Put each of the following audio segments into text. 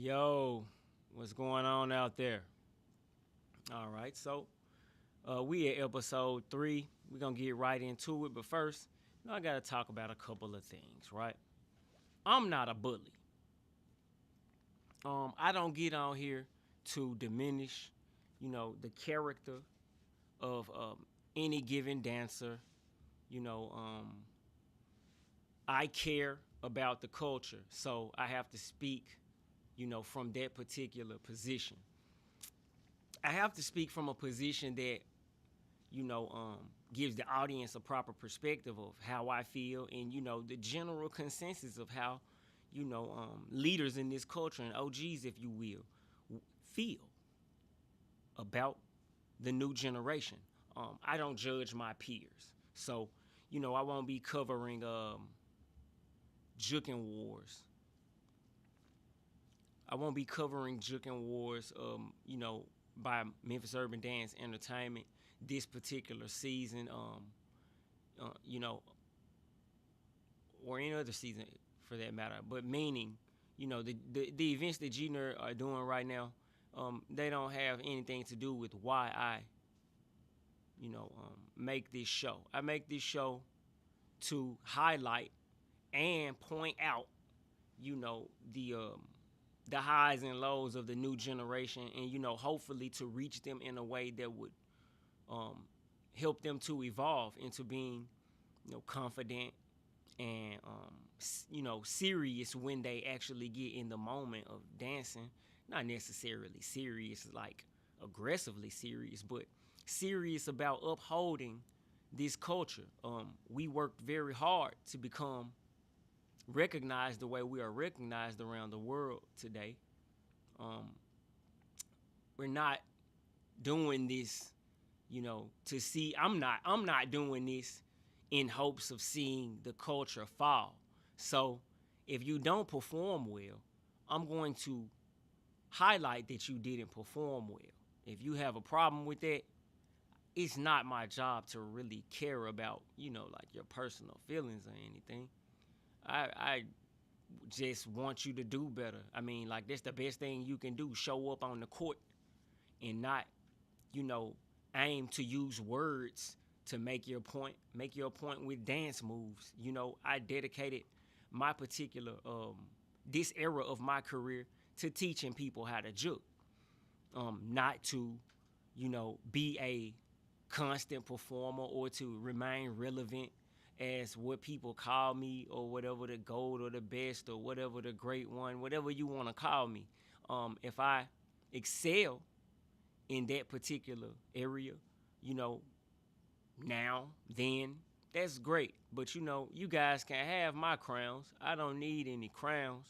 Yo, what's going on out there? All right, so we at episode 3. We're gonna get right into it, but first, I gotta talk about a couple of things, right? I'm not a bully. I don't get on here to diminish, the character of any given dancer. You know, I care about the culture, so I have to speak, from that particular position. I have to speak from a position that gives the audience a proper perspective of how I feel and the general consensus of how leaders in this culture and OGs, if you will, feel about the new generation. I don't judge my peers, so I won't be covering Jookin Warz. I won't be covering Jookin Warz, by Memphis Urban Dance Entertainment this particular season, you know, or any other season for that matter. But meaning, the events that G-Nerd are doing right now, they don't have anything to do with why I, make this show. I make this show to highlight and point out, the highs and lows of the new generation, and hopefully to reach them in a way that would help them to evolve into being confident and serious when they actually get in the moment of dancing. Not necessarily serious like aggressively serious, but serious about upholding this culture. We worked very hard to become recognized the way we are recognized around the world today. We're not doing this, to see. I'm not doing this in hopes of seeing the culture fall. So if you don't perform well, I'm going to highlight that you didn't perform well. If you have a problem with that, it's not my job to really care about, like your personal feelings or anything. I just want you to do better. I mean, like, that's the best thing you can do. Show up on the court and not, aim to use words to make your point. Make your point with dance moves. I dedicated my particular this era of my career to teaching people how to juke. Not to, be a constant performer or to remain relevant as what people call me, or whatever, the gold or the best or whatever, the great one, whatever you want to call me. If I excel in that particular area, now, then, that's great. But you guys can have my crowns. I don't need any crowns,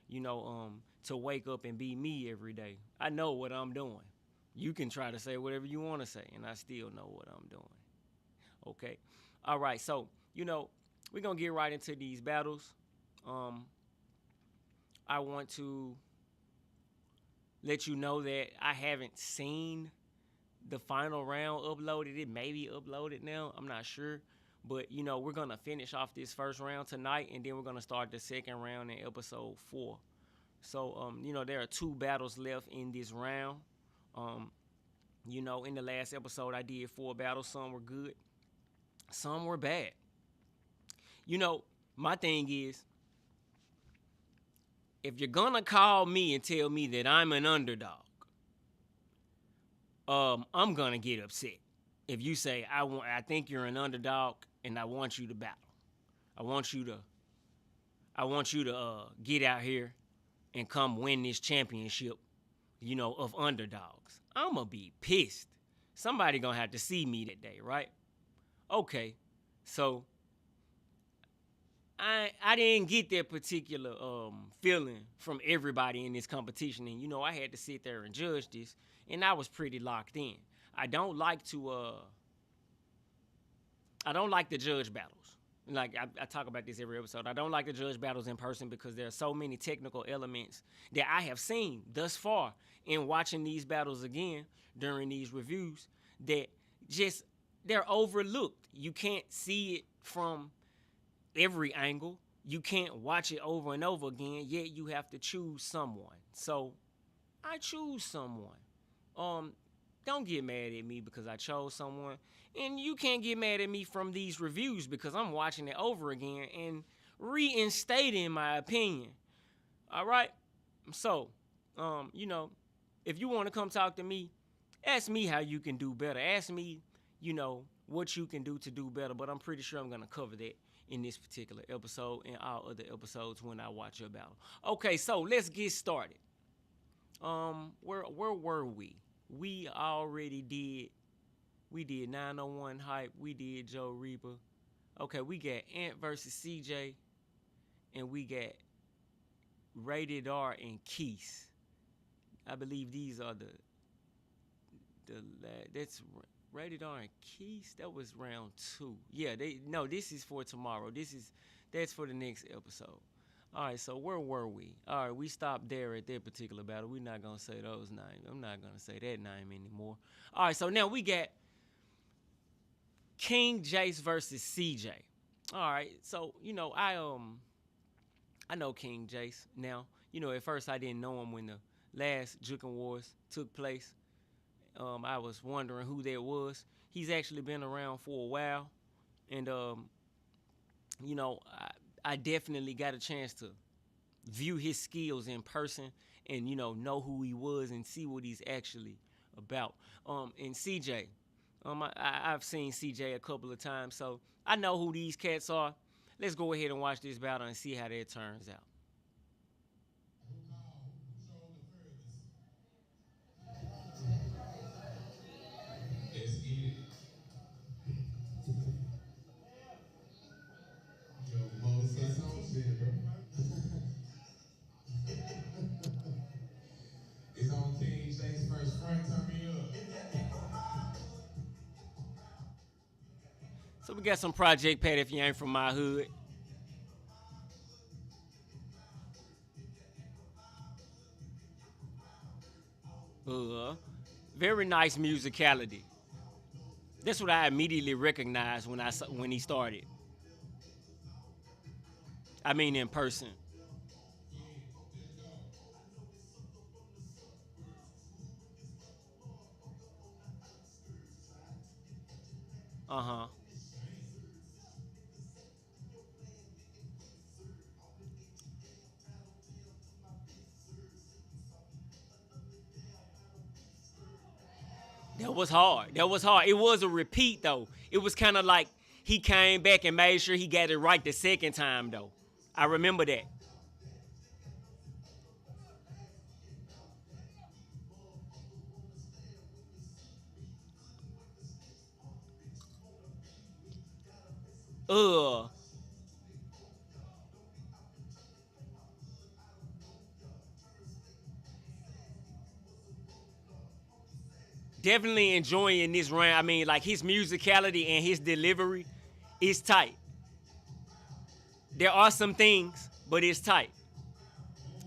to wake up and be me every day. I know what I'm doing. You can try to say whatever you want to say, and I still know what I'm doing. Okay? All right, so, we're going to get right into these battles. I want to let you know that I haven't seen the final round uploaded. It may be uploaded now. I'm not sure. But, we're going to finish off this first round tonight, and then we're going to start the second round in episode 4. So, there are 2 battles left in this round. In the last episode, I did 4 battles. Some were good. Some were bad. My thing is, if you're going to call me and tell me that I'm an underdog, I'm going to get upset. If you say, I think you're an underdog and I want you to battle. I want you to get out here and come win this championship, of underdogs. I'm going to be pissed. Somebody going to have to see me that day, right? Okay, so I didn't get that particular feeling from everybody in this competition, and I had to sit there and judge this, and I was pretty locked in. I don't like to judge battles. Like I talk about this every episode. I don't like to judge battles in person because there are so many technical elements that I have seen thus far in watching these battles again during these reviews that they're overlooked. You can't see it from every angle. you can't watch it over and over again, yet you have to choose someone. So I choose someone. Don't get mad at me because I chose someone. And you can't get mad at me from these reviews because I'm watching it over again and reinstating my opinion. All right? So, if you want to come talk to me, ask me how you can do better. Ask me, what you can do to do better. But I'm pretty sure I'm going to cover that in this particular episode and all other episodes when I watch your battle. Okay, so let's get started. Where were we? We did 901 Hype. We did Joe Reaper. Okay, we got Ant versus CJ. And we got Rated R and Keith. I believe these are that's Rated R and Keith. That was round 2. Yeah, this is for tomorrow. That's for the next episode. All right, so where were we? All right, we stopped there at that particular battle. We're not going to say those names. I'm not going to say that name anymore. All right, so now we got King Jace versus CJ. All right, so, I know King Jace now. At first I didn't know him when the last Jookin Warz took place. I was wondering who that was. He's actually been around for a while. And, I definitely got a chance to view his skills in person and, know who he was and see what he's actually about. And CJ, I've seen CJ a couple of times, so I know who these cats are. Let's go ahead and watch this battle and see how that turns out. Let's get it. Yo, Mo, say something shit, bro. It's on King Jace first. Frank, turn me up. So we got some Project Pat if you ain't from my hood. Very nice musicality. That's what I immediately recognized when he started. I mean, in person. Uh-huh. That was hard. That was hard. It was a repeat, though. It was kind of like he came back and made sure he got it right the second time, though. I remember that. Ugh. Definitely enjoying this round. I mean, like his musicality and his delivery is tight. There are some things, but it's tight.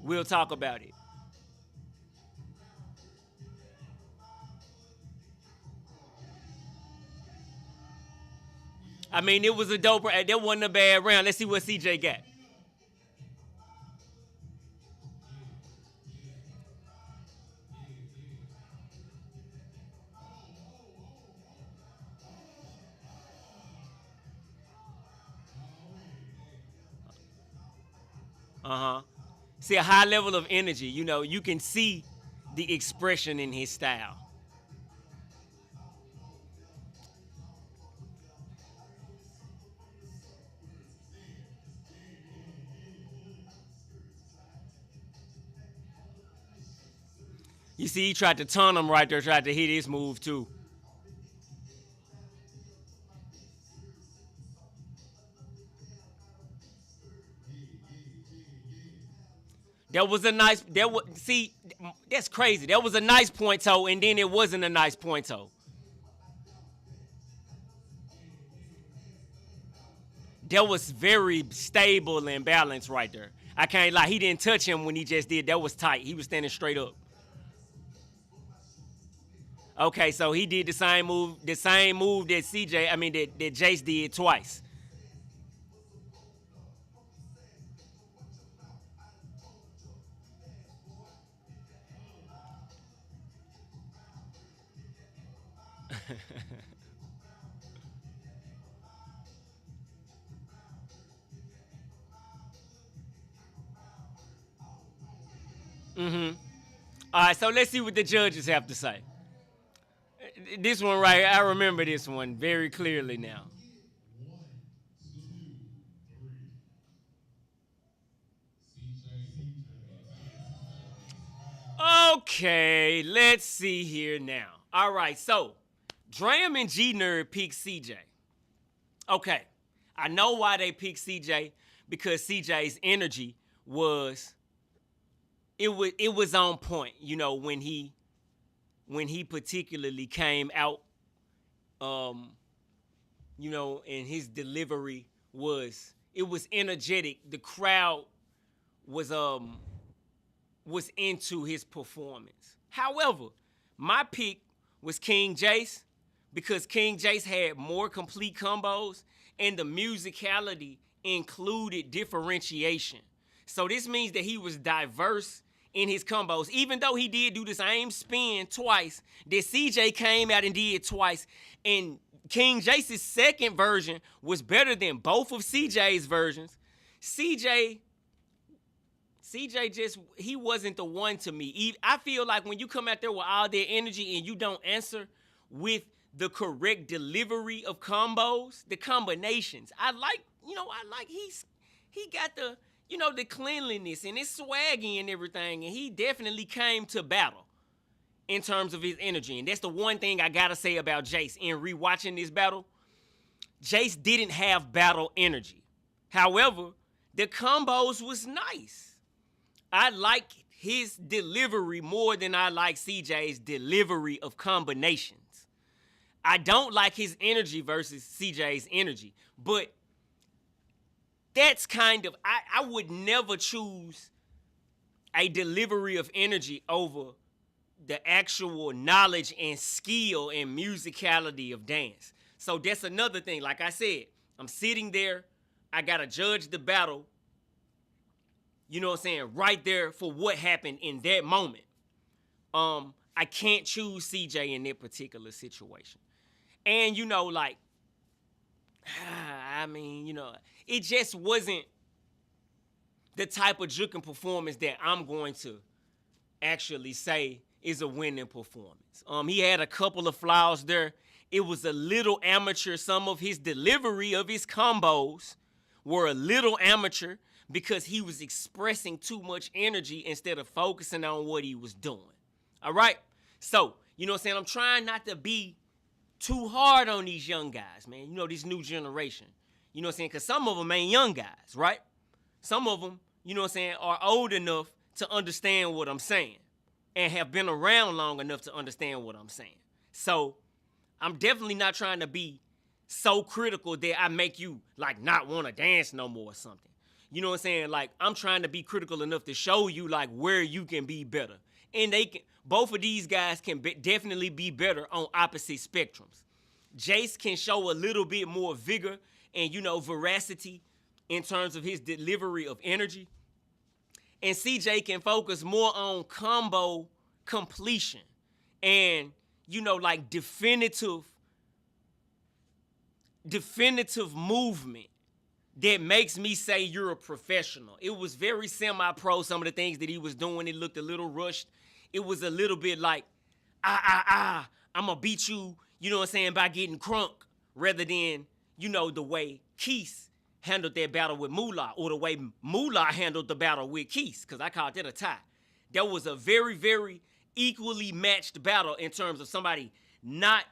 We'll talk about it. I mean, it was a dope round. That wasn't a bad round. Let's see what CJ got. Uh-huh. See a high level of energy. You can see the expression in his style. You see, he tried to turn him right there, tried to hit his move too. That was a nice. That's crazy. That was a nice point toe, and then it wasn't a nice point toe. That was very stable and balanced right there. I can't lie. He didn't touch him when he just did. That was tight. He was standing straight up. Okay, so he did the same move that CJ, I mean that Jace did twice. All right, so let's see what the judges have to say. This one right, I remember this one very clearly now. One, two, three. CJ. Okay, let's see here now. All right, so Dram and G Nerd picked CJ. Okay, I know why they picked CJ, because CJ's energy was on point. You know, when he particularly came out, you know, and his delivery was energetic. The crowd was into his performance. However, my pick was King Jace, because King Jace had more complete combos and the musicality included differentiation. So this means that he was diverse in his combos, even though he did do the same spin twice that CJ came out and did twice. And King Jace's second version was better than both of CJ's versions. CJ just, he wasn't the one to me. I feel like when you come out there with all that energy and you don't answer with the correct delivery of combos, the combinations, I like he got the, you know, the cleanliness and his swaggy and everything, and he definitely came to battle in terms of his energy. And that's the one thing I gotta say about Jace. In rewatching this battle, Jace didn't have battle energy. However, the combos was nice. I like his delivery more than I like CJ's delivery of combinations. I don't like his energy versus CJ's energy, but that's kind of, I would never choose a delivery of energy over the actual knowledge and skill and musicality of dance. So that's another thing. Like I said, I'm sitting there, I gotta judge the battle, you know what I'm saying, right there for what happened in that moment. I can't choose CJ in that particular situation. And, you know, like, I mean, you know, it just wasn't the type of Jookin performance that I'm going to actually say is a winning performance. He had a couple of flaws there. It was a little amateur. Some of his delivery of his combos were a little amateur because he was expressing too much energy instead of focusing on what he was doing. All right? So, you know what I'm saying? I'm trying not to be too hard on these young guys, man. You know, this new generation. You know what I'm saying? Because some of them ain't young guys, right? Some of them, you know what I'm saying, are old enough to understand what I'm saying and have been around long enough to understand what I'm saying. So I'm definitely not trying to be so critical that I make you, like, not want to dance no more or something. You know what I'm saying? Like, I'm trying to be critical enough to show you, like, where you can be better. And they can, both of these guys can definitely be better on opposite spectrums. Jace can show a little bit more vigor and, you know, veracity in terms of his delivery of energy. And CJ can focus more on combo completion and, you know, like definitive movement that makes me say you're a professional. It was very semi-pro, some of the things that he was doing. It looked a little rushed. It was a little bit like, I'm going to beat you, you know what I'm saying, by getting crunk, rather than, you know, the way Keith handled that battle with Moolah, or the way Moolah handled the battle with Keith, because I called that a tie. That was a very, very equally matched battle in terms of somebody not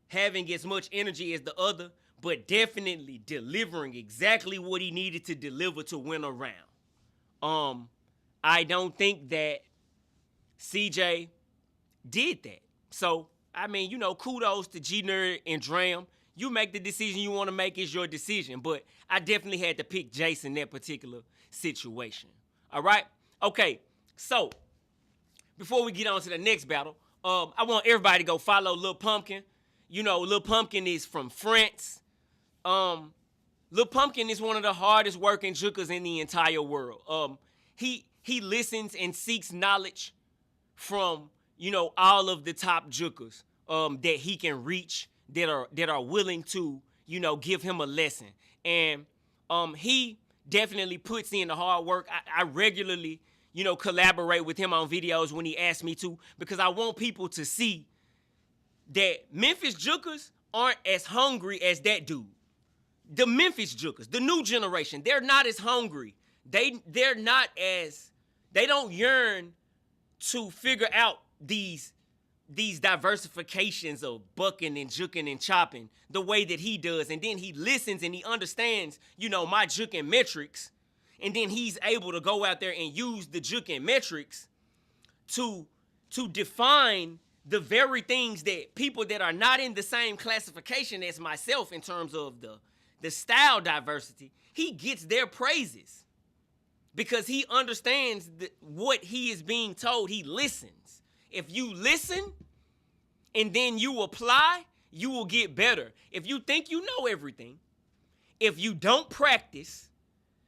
having as much energy as the other, but definitely delivering exactly what he needed to deliver to win a round. I don't think that CJ did that. So, I mean, you know, kudos to G-Nerd and Dram. You make the decision you want to make, is your decision. But I definitely had to pick Jace in that particular situation. All right? Okay, so before we get on to the next battle, I want everybody to go follow Lil Pumpkin. You know, Lil Pumpkin is from France. Lil Pumpkin is one of the hardest working jookers in the entire world. He listens and seeks knowledge from, you know, all of the top jookers. that he can reach that are willing to, give him a lesson. And he definitely puts in the hard work. I regularly, collaborate with him on videos when he asks me to, because I want people to see that Memphis Jookers aren't as hungry as that dude. The Memphis Jookers, the new generation, they're not as hungry. They don't yearn to figure out these diversifications of bucking and jooking and chopping the way that he does. And then he listens and he understands, my Jookin Metrics. And then he's able to go out there and use the Jookin Metrics to define the very things that people that are not in the same classification as myself in terms of the style diversity, he gets their praises because he understands what he is being told. He listens. If you listen and then you apply, you will get better. If you think you know everything, if you don't practice,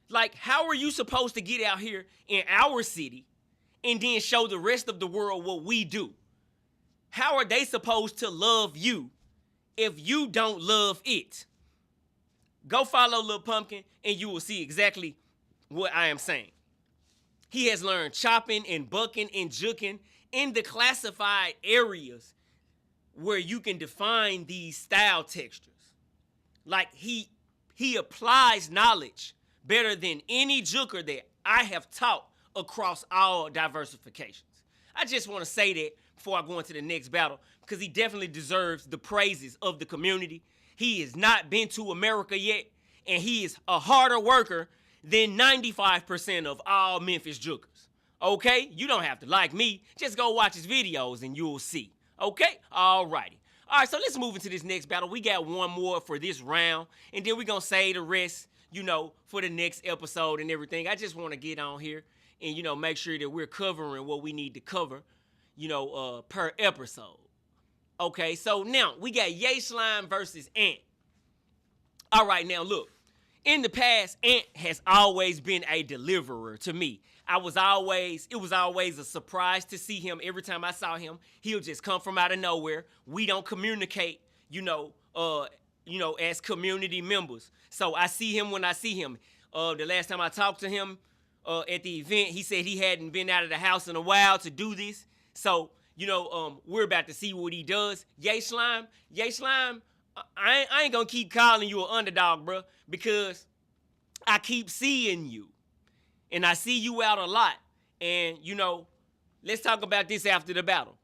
like, how are you supposed to get out here in our city and then show the rest of the world what we do? How are they supposed to love you if you don't love it? Go follow Lil Pumpkin and you will see exactly what I am saying. He has learned chopping and bucking and jooking in the classified areas where you can define these style textures. Like, he applies knowledge better than any jooker that I have taught across all diversifications. I just want to say that before I go into the next battle, because he definitely deserves the praises of the community. He has not been to America yet, and he is a harder worker than 95% of all Memphis Jookers. Okay? You don't have to like me. Just go watch his videos and you'll see. Okay? Alrighty. Alright, so let's move into this next battle. We got one more for this round, and then we're going to save the rest, for the next episode and everything. I just want to get on here and, make sure that we're covering what we need to cover, per episode. Okay, so now we got Yay Slime versus Ant. All right, now look. In the past, Ant has always been a deliverer to me. It was always a surprise to see him. Every time I saw him, he'll just come from out of nowhere. We don't communicate, as community members. So I see him when I see him. The last time I talked to him at the event, he said he hadn't been out of the house in a while to do this. So, we're about to see what he does. Yay Slime, I ain't gonna keep calling you an underdog, bro, because I keep seeing you. And I see you out a lot. And, let's talk about this after the battle.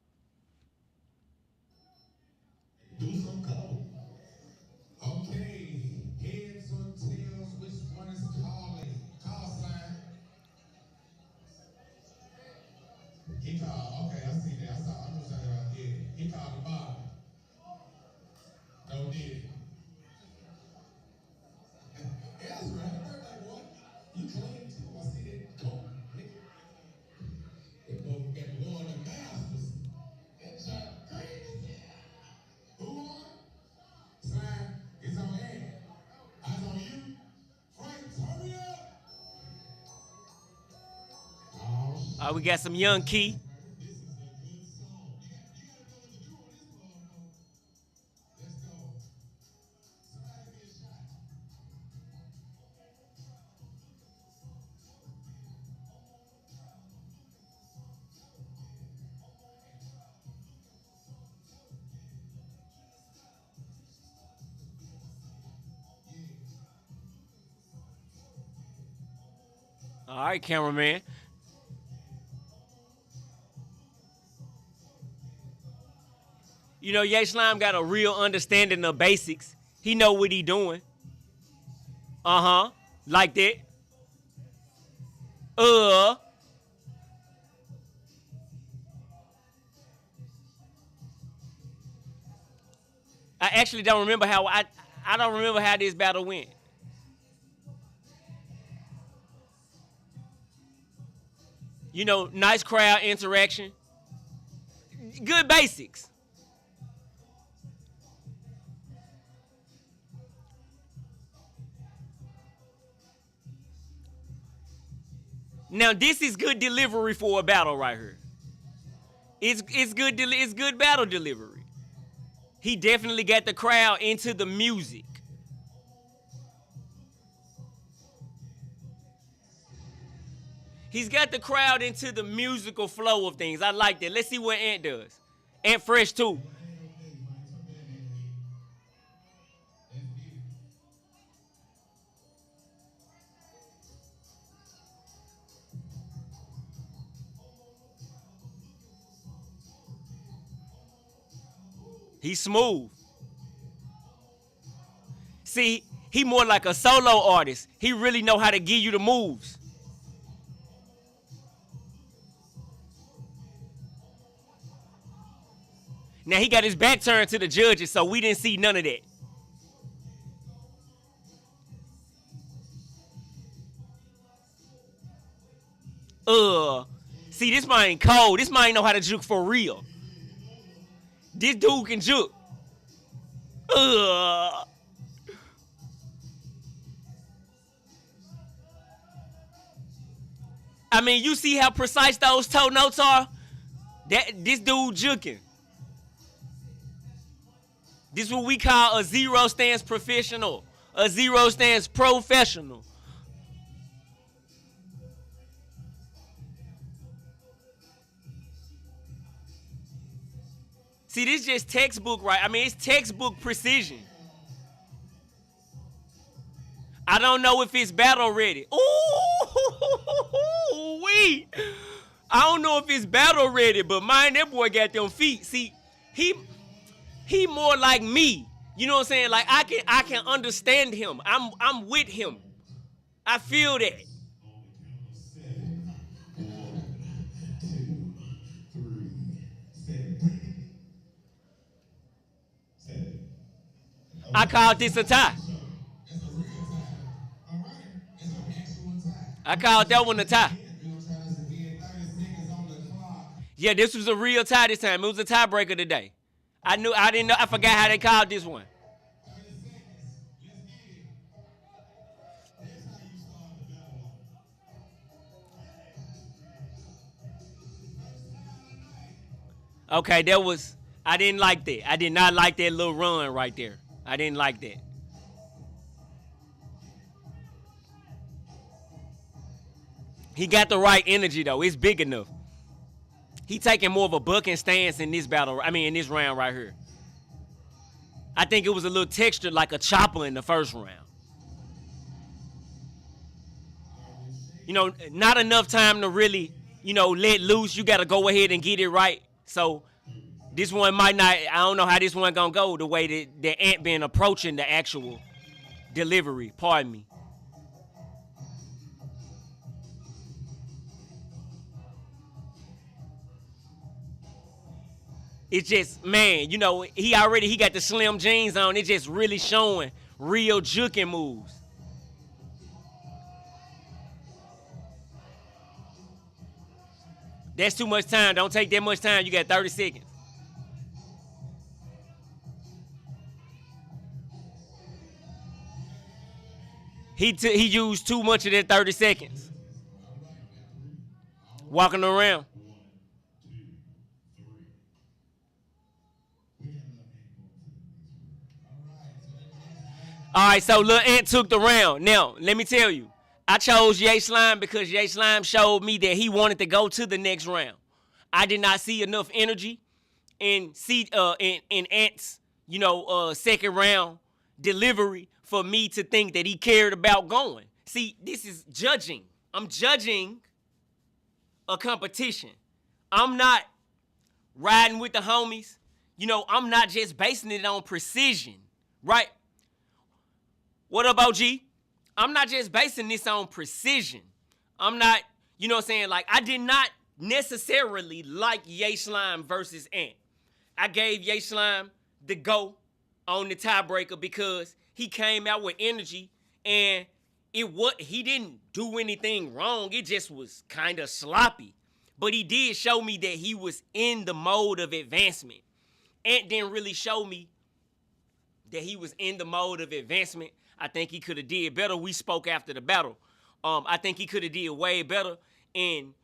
Do some code. Okay, heads or tails, which one is calling? Call Slime. He called. Okay, I see that. I know something about that. He called the bottom. No did. That's right. Birthday boy. You claim too. I see that. Go. They both got to go on the masters. That's crazy. Who won? Slime. It's on Ed. Eyes on you. Frank, hurry up. Oh, All right, we got some Young Key. this is a good song. You gotta know what to do on this motherfucker. Let's go. Somebody get shot. All right, cameraman. Yay Slime got a real understanding of basics. He know what he doing. Like that. I actually don't remember how I don't remember how this battle went. Nice crowd interaction. Good basics. Now this is good delivery for a battle right here. It's good battle delivery. He definitely got the crowd into the music. He's got the crowd into the musical flow of things. I like that. Let's see what Ant does. Ant fresh too. He's smooth. See, he more like a solo artist. He really know how to give you the moves. Now he got his back turned to the judges, so we didn't see none of that. See, this man ain't cold. This man ain't know how to juke for real. This dude can juke. I mean, you see how precise those toe notes are? This dude juking. This is what we call a zero stance professional. A zero stance professional. See, this is just textbook, right? I mean, it's textbook precision. I don't know if it's battle ready. Ooh, wee. I don't know if it's battle ready, but man, that boy got them feet. See, he more like me. You know what I'm saying? Like I can understand him. I'm with him. I feel that. I called this a tie. I called that one a tie. Yeah, this was a real tie this time. It was a tiebreaker today. I didn't know. I forgot how they called this one. Okay, I didn't like that. I did not like that little run right there. I didn't like that. He got the right energy though. It's big enough. He taking more of a bucking stance in this battle. I mean, in this round right here. I think it was a little textured like a chopper in the first round. You know, not enough time to really, let loose. You got to go ahead and get it right. So this one might not, I don't know how this one going to go the way that Ant been approaching the actual delivery. Pardon me. It's just, man, he got the slim jeans on. It's just really showing real Jookin moves. That's too much time. Don't take that much time. You got 30 seconds. He used too much of that 30 seconds. Walking around. All right, so Lil Ant took the round. Now, let me tell you, I chose Ye Slime because Ye Slime showed me that he wanted to go to the next round. I did not see enough energy in Ant's, second round delivery for me to think that he cared about going. See, this is judging. I'm judging a competition. I'm not riding with the homies. I'm not just basing it on precision, right? What up, OG? I'm not just basing this on precision. I'm not, like, I did not necessarily like Ye Slime versus Ant. I gave Ye Slime the go on the tiebreaker because he came out with energy and he didn't do anything wrong. It just was kind of sloppy. But he did show me that he was in the mode of advancement. Ant didn't really show me that he was in the mode of advancement. I think he could have did better. We spoke after the battle. I think he could have did way better in,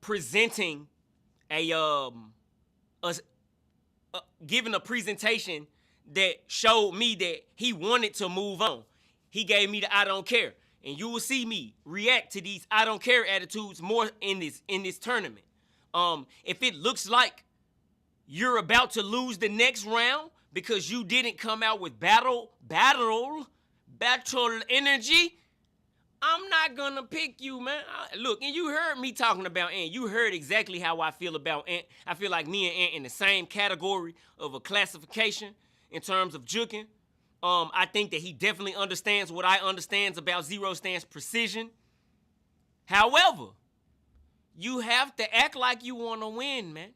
presenting a giving a presentation that showed me that he wanted to move on. He gave me the I don't care. And you will see me react to these I don't care attitudes more in this tournament. If it looks like you're about to lose the next round because you didn't come out with battle energy, I'm not gonna pick you, man. Look, and you heard me talking about Ant. You heard exactly how I feel about Ant. I feel like me and Ant in the same category of a classification in terms of Jookin. I think that he definitely understands what I understand about zero stance precision. However, you have to act like you want to win, man.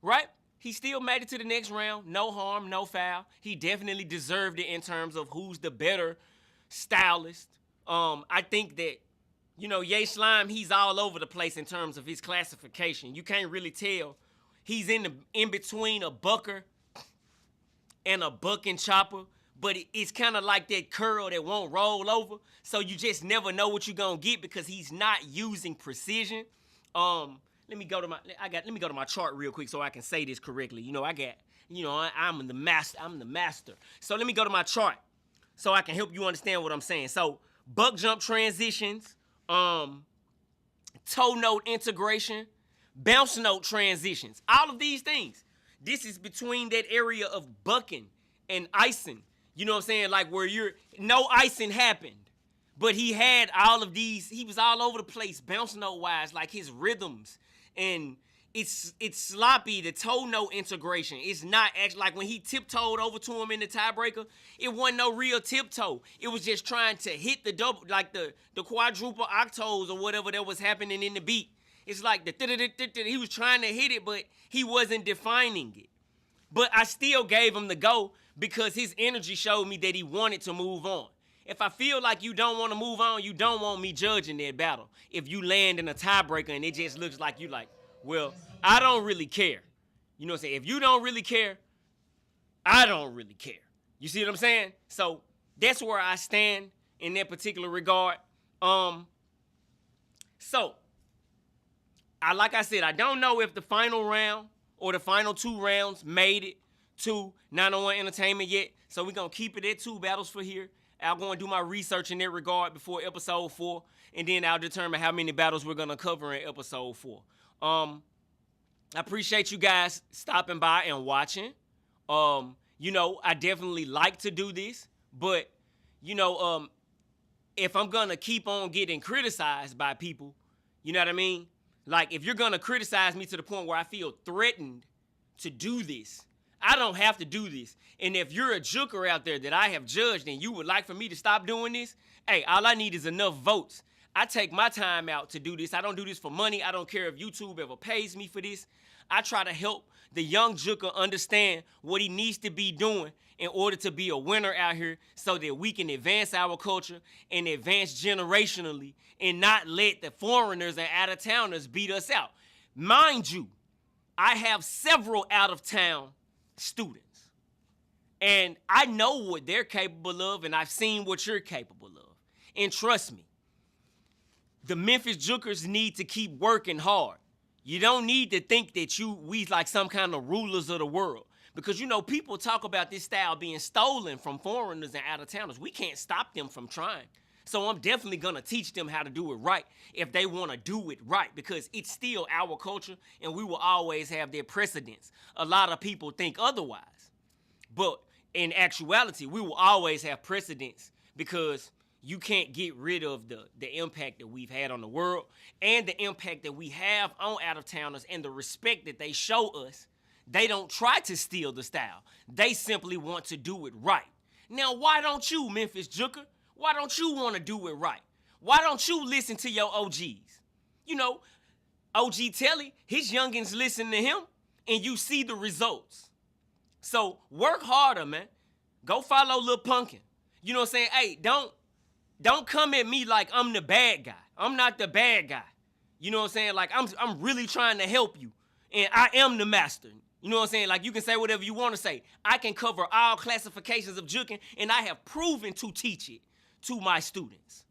Right? He still made it to the next round. No harm, no foul. He definitely deserved it in terms of who's the better stylist. I think that, Ye Slime, he's all over the place in terms of his classification. You can't really tell. He's in between a bucker and a buck and chopper, but it's kind of like that curl that won't roll over. So you just never know what you're gonna get because he's not using precision. Let me go to my chart real quick so I can say this correctly. I'm the master. So let me go to my chart so I can help you understand what I'm saying. So buck jump transitions, toe note integration, bounce note transitions, all of these things. This is between that area of bucking and icing. You know what I'm saying? Like where no icing happened. But he had all of these, he was all over the place, bounce note wise, like his rhythms. And it's sloppy, the toe note integration. It's not actually, like when he tiptoed over to him in the tiebreaker, it wasn't no real tiptoe. It was just trying to hit the double, like the quadruple octaves or whatever that was happening in the beat. It's like he was trying to hit it, but he wasn't defining it. But I still gave him the go because his energy showed me that he wanted to move on. If I feel like you don't want to move on, you don't want me judging that battle. If you land in a tiebreaker and it just looks like you like, well, I don't really care. You know what I'm saying? If you don't really care, I don't really care. You see what I'm saying? So that's where I stand in that particular regard. Like I said, I don't know if the final round or the final 2 rounds made it to 901 Entertainment yet. So we're going to keep it at 2 battles for here. I'll go and do my research in that regard before episode 4, and then I'll determine how many battles we're going to cover in episode 4. I appreciate you guys stopping by and watching. I definitely like to do this, but, if I'm going to keep on getting criticized by people, you know what I mean? Like, if you're going to criticize me to the point where I feel threatened to do this, I don't have to do this. And if you're a jooker out there that I have judged and you would like for me to stop doing this, hey, all I need is enough votes. I take my time out to do this. I don't do this for money. I don't care if YouTube ever pays me for this. I try to help the young jooker understand what he needs to be doing in order to be a winner out here so that we can advance our culture and advance generationally and not let the foreigners and out-of-towners beat us out. Mind you, I have several out-of-town students, and I know what they're capable of, and I've seen what you're capable of. And trust me, the Memphis Jookers need to keep working hard. You don't need to think that we like some kind of rulers of the world. Because, people talk about this style being stolen from foreigners and out-of-towners. We can't stop them from trying. So I'm definitely going to teach them how to do it right if they want to do it right, because it's still our culture and we will always have their precedence. A lot of people think otherwise. But in actuality, we will always have precedence because you can't get rid of the impact that we've had on the world and the impact that we have on out-of-towners and the respect that they show us. They don't try to steal the style. They simply want to do it right. Now, why don't you, Memphis Jooker? Why don't you want to do it right? Why don't you listen to your OGs? OG Telly, his youngins listen to him, and you see the results. So work harder, man. Go follow Lil Punkin. You know what I'm saying? Hey, don't come at me like I'm the bad guy. I'm not the bad guy. You know what I'm saying? Like, I'm really trying to help you, and I am the master. You know what I'm saying? Like, you can say whatever you want to say. I can cover all classifications of Jookin, and I have proven to teach it to my students.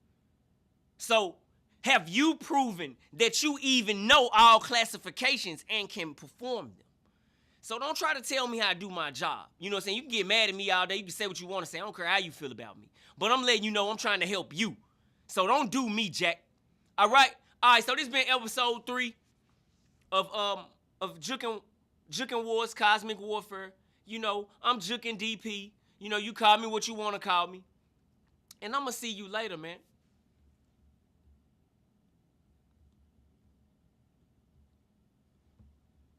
So, have you proven that you even know all classifications and can perform them? So don't try to tell me how to do my job. You know what I'm saying? You can get mad at me all day. You can say what you want to say. I don't care how you feel about me. But I'm letting you know I'm trying to help you. So don't do me, Jack. All right? All right, so this been episode 3 of Jookin Warz, Cosmic Warfare. You know, I'm Jookin DP. You know, you call me what you want to call me. And I'm going to see you later, man.